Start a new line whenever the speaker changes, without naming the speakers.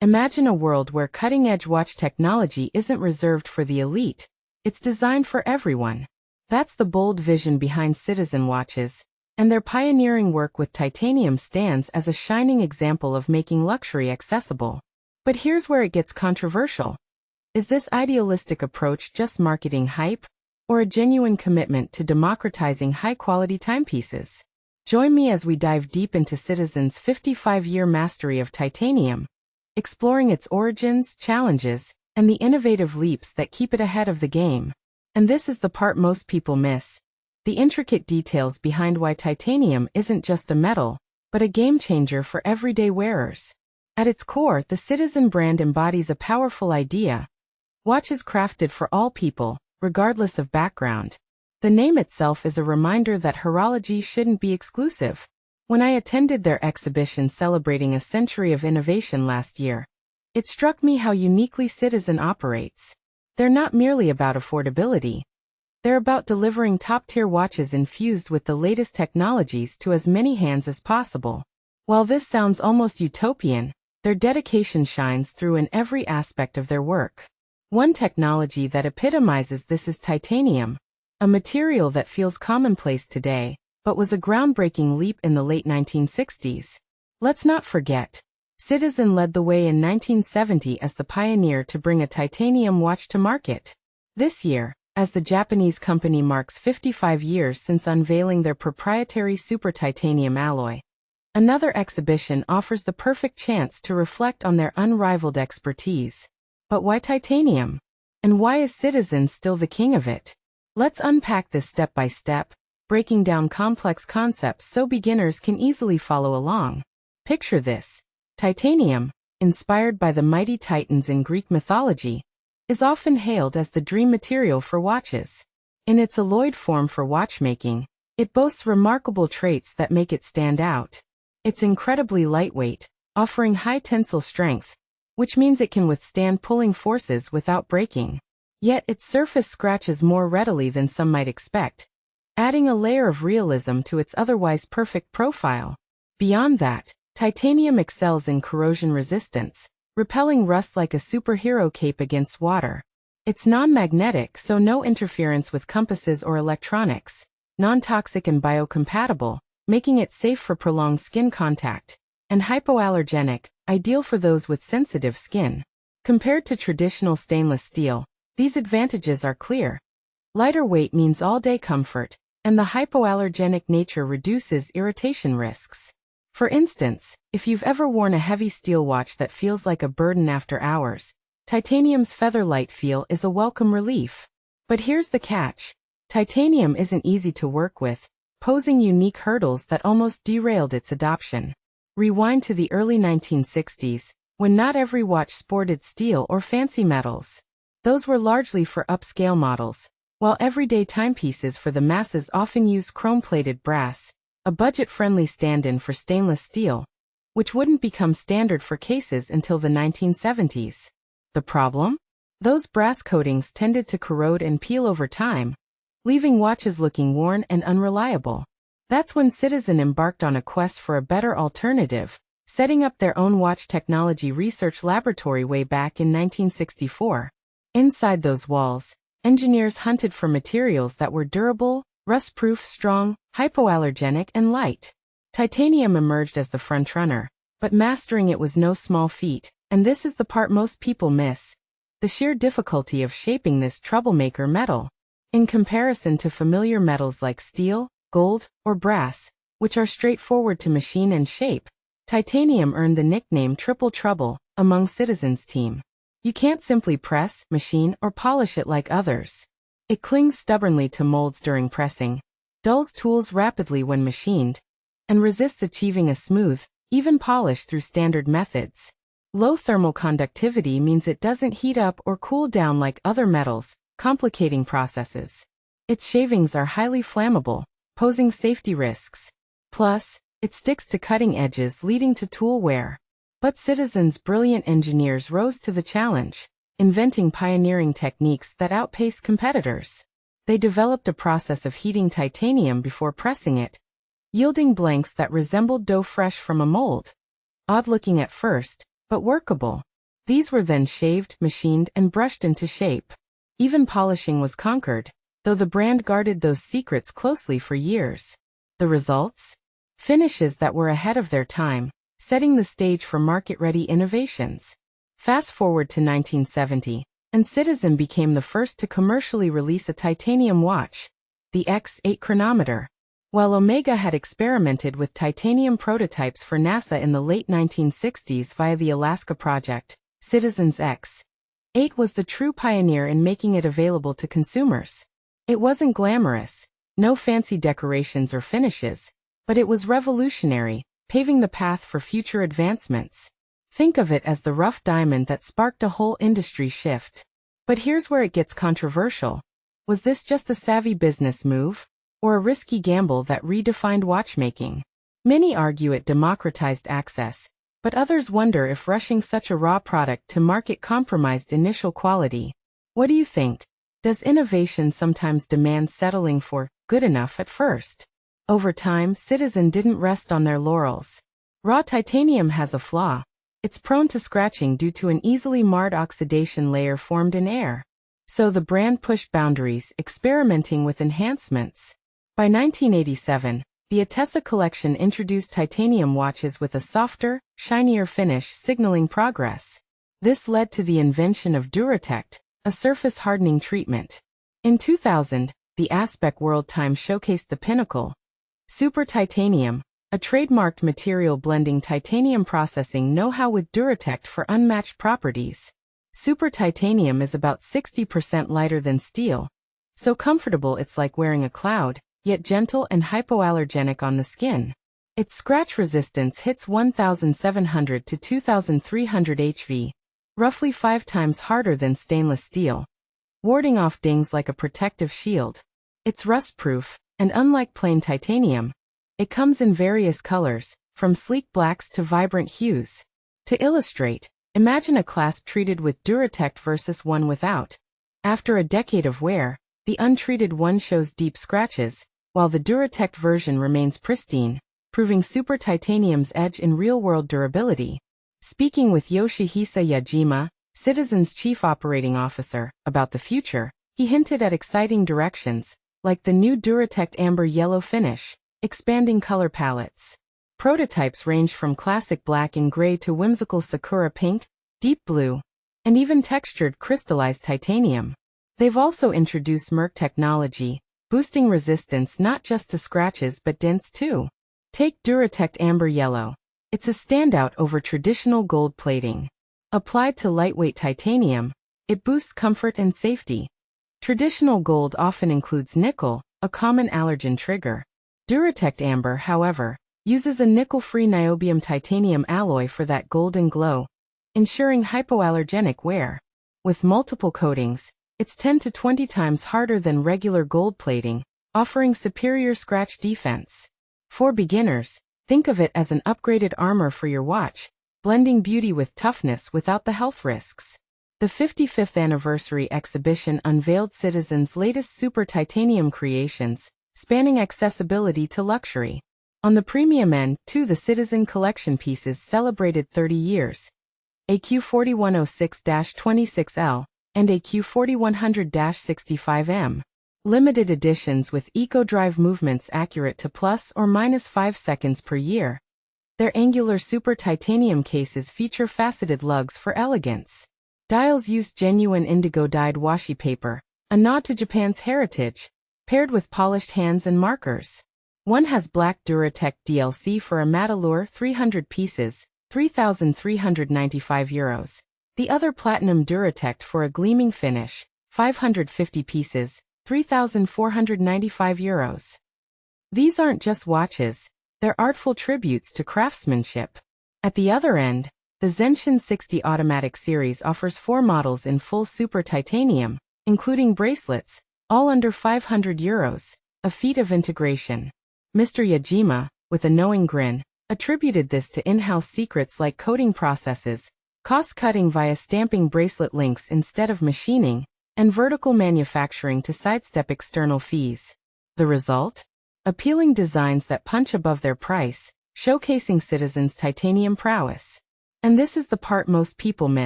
Imagine a world where cutting-edge watch technology isn't reserved for the elite. It's designed for everyone. That's the bold vision behind Citizen watches, and their pioneering work with titanium stands as a shining example of making luxury accessible. But here's where it gets controversial. Is this idealistic approach just marketing hype, or a genuine commitment to democratizing high-quality timepieces? Join me as we dive deep into Citizen's 55-year mastery of titanium, exploring its origins, challenges, and the innovative leaps that keep it ahead of the game. And this is the part most people miss: the intricate details behind why titanium isn't just a metal, but a game-changer for everyday wearers. At its core, the Citizen brand embodies a powerful idea: watches crafted for all people, regardless of background. The name itself is a reminder that horology shouldn't be exclusive. When I attended their exhibition celebrating a century of innovation last year, it struck me how uniquely Citizen operates. They're not merely about affordability. They're about delivering top-tier watches infused with the latest technologies to as many hands as possible. While this sounds almost utopian, their dedication shines through in every aspect of their work. One technology that epitomizes this is titanium, a material that feels commonplace today, but was a groundbreaking leap in the late 1960s. Let's not forget, Citizen led the way in 1970 as the pioneer to bring a titanium watch to market. This year, as the Japanese company marks 55 years since unveiling their proprietary super titanium alloy, another exhibition offers the perfect chance to reflect on their unrivaled expertise. But why titanium? And why is Citizen still the king of it? Let's unpack this step by step, breaking down complex concepts so beginners can easily follow along. Picture this: titanium, inspired by the mighty Titans in Greek mythology, is often hailed as the dream material for watches. In its alloyed form for watchmaking, it boasts remarkable traits that make it stand out. It's incredibly lightweight, offering high tensile strength, which means it can withstand pulling forces without breaking. Yet its surface scratches more readily than some might expect, adding a layer of realism to its otherwise perfect profile. Beyond that, titanium excels in corrosion resistance, repelling rust like a superhero cape against water. It's non-magnetic, so no interference with compasses or electronics, non-toxic and biocompatible, making it safe for prolonged skin contact, and hypoallergenic, ideal for those with sensitive skin. Compared to traditional stainless steel, these advantages are clear. Lighter weight means all-day comfort, and the hypoallergenic nature reduces irritation risks. For instance, if you've ever worn a heavy steel watch that feels like a burden after hours, titanium's feather-light feel is a welcome relief. But here's the catch: titanium isn't easy to work with, posing unique hurdles that almost derailed its adoption. Rewind to the early 1960s, when not every watch sported steel or fancy metals. Those were largely for upscale models, while everyday timepieces for the masses often used chrome-plated brass, a budget-friendly stand-in for stainless steel, which wouldn't become standard for cases until the 1970s. The problem? Those brass coatings tended to corrode and peel over time, leaving watches looking worn and unreliable. That's when Citizen embarked on a quest for a better alternative, setting up their own watch technology research laboratory way back in 1964. Inside those walls, engineers hunted for materials that were durable, rust-proof, strong, hypoallergenic, and light. Titanium emerged as the frontrunner, but mastering it was no small feat, and this is the part most people miss: the sheer difficulty of shaping this troublemaker metal. In comparison to familiar metals like steel, gold, or brass, which are straightforward to machine and shape, titanium earned the nickname Triple Trouble among Citizen's team. You can't simply press, machine, or polish it like others. It clings stubbornly to molds during pressing, dulls tools rapidly when machined, and resists achieving a smooth, even polish through standard methods. Low thermal conductivity means it doesn't heat up or cool down like other metals, complicating processes. Its shavings are highly flammable, posing safety risks. Plus, it sticks to cutting edges, leading to tool wear. But Citizen's brilliant engineers rose to the challenge, inventing pioneering techniques that outpaced competitors. They developed a process of heating titanium before pressing it, yielding blanks that resembled dough fresh from a mold. Odd-looking at first, but workable. These were then shaved, machined, and brushed into shape. Even polishing was conquered, though the brand guarded those secrets closely for years. The results? Finishes that were ahead of their time, setting the stage for market-ready innovations. Fast forward to 1970, and Citizen became the first to commercially release a titanium watch, the X8 chronometer. While Omega had experimented with titanium prototypes for NASA in the late 1960s via the Alaska Project, Citizen's X8 was the true pioneer in making it available to consumers. It wasn't glamorous, no fancy decorations or finishes, but it was revolutionary, paving the path for future advancements. Think of it as the rough diamond that sparked a whole industry shift. But here's where it gets controversial. Was this just a savvy business move, or a risky gamble that redefined watchmaking? Many argue it democratized access, but others wonder if rushing such a raw product to market compromised initial quality. What do you think? Does innovation sometimes demand settling for good enough at first? Over time, Citizen didn't rest on their laurels. Raw titanium has a flaw. It's prone to scratching due to an easily marred oxidation layer formed in air. So the brand pushed boundaries, experimenting with enhancements. By 1987, the Atessa collection introduced titanium watches with a softer, shinier finish signaling progress. This led to the invention of Duratect, a surface-hardening treatment. In 2000, the Aspect World Time showcased the pinnacle. Super Titanium, a trademarked material blending titanium processing know-how with Duratect for unmatched properties. Super Titanium is about 60% lighter than steel, so comfortable it's like wearing a cloud, yet gentle and hypoallergenic on the skin. Its scratch resistance hits 1,700 to 2,300 HV, roughly 5 times harder than stainless steel, warding off dings like a protective shield. It's rust-proof, and unlike plain titanium, it comes in various colors, from sleek blacks to vibrant hues. To illustrate, imagine a clasp treated with Duratect versus one without. After a decade of wear, the untreated one shows deep scratches, while the Duratect version remains pristine, proving Super Titanium's edge in real-world durability. Speaking with Yoshihisa Yajima, Citizen's chief operating officer, about the future, he hinted at exciting directions, like the new Duratect amber yellow finish, expanding color palettes. Prototypes range from classic black and gray to whimsical sakura pink, deep blue, and even textured crystallized titanium. They've also introduced Merc technology, boosting resistance not just to scratches but dents too. Take Duratect Amber Yellow. It's a standout over traditional gold plating. Applied to lightweight titanium, it boosts comfort and safety. Traditional gold often includes nickel, a common allergen trigger. Duratect Amber, however, uses a nickel-free niobium titanium alloy for that golden glow, ensuring hypoallergenic wear. With multiple coatings, it's 10 to 20 times harder than regular gold plating, offering superior scratch defense. For beginners, think of it as an upgraded armor for your watch, blending beauty with toughness without the health risks. The 55th anniversary exhibition unveiled Citizen's latest super titanium creations, spanning accessibility to luxury. On the premium end, too, the Citizen collection pieces celebrated 30 years. A Q4106-26L, and a Q4100-65M. Limited editions with eco-drive movements accurate to plus or minus 5 seconds per year. Their angular super titanium cases feature faceted lugs for elegance. Dials use genuine indigo-dyed washi paper, a nod to Japan's heritage, paired with polished hands and markers. One has black Duratect DLC for a Matallure 300 pieces, €3,395. The other platinum Duratect for a gleaming finish, 550 pieces, €3,495. These aren't just watches, they're artful tributes to craftsmanship. At the other end, the Zenshin 60 automatic series offers 4 models in full super titanium, including bracelets, all under €500, a feat of integration. Mr. Yajima, with a knowing grin, attributed this to in-house secrets like coating processes, cost-cutting via stamping bracelet links instead of machining, and vertical manufacturing to sidestep external fees. The result? Appealing designs that punch above their price, showcasing Citizen's titanium prowess. And this is the part most people miss.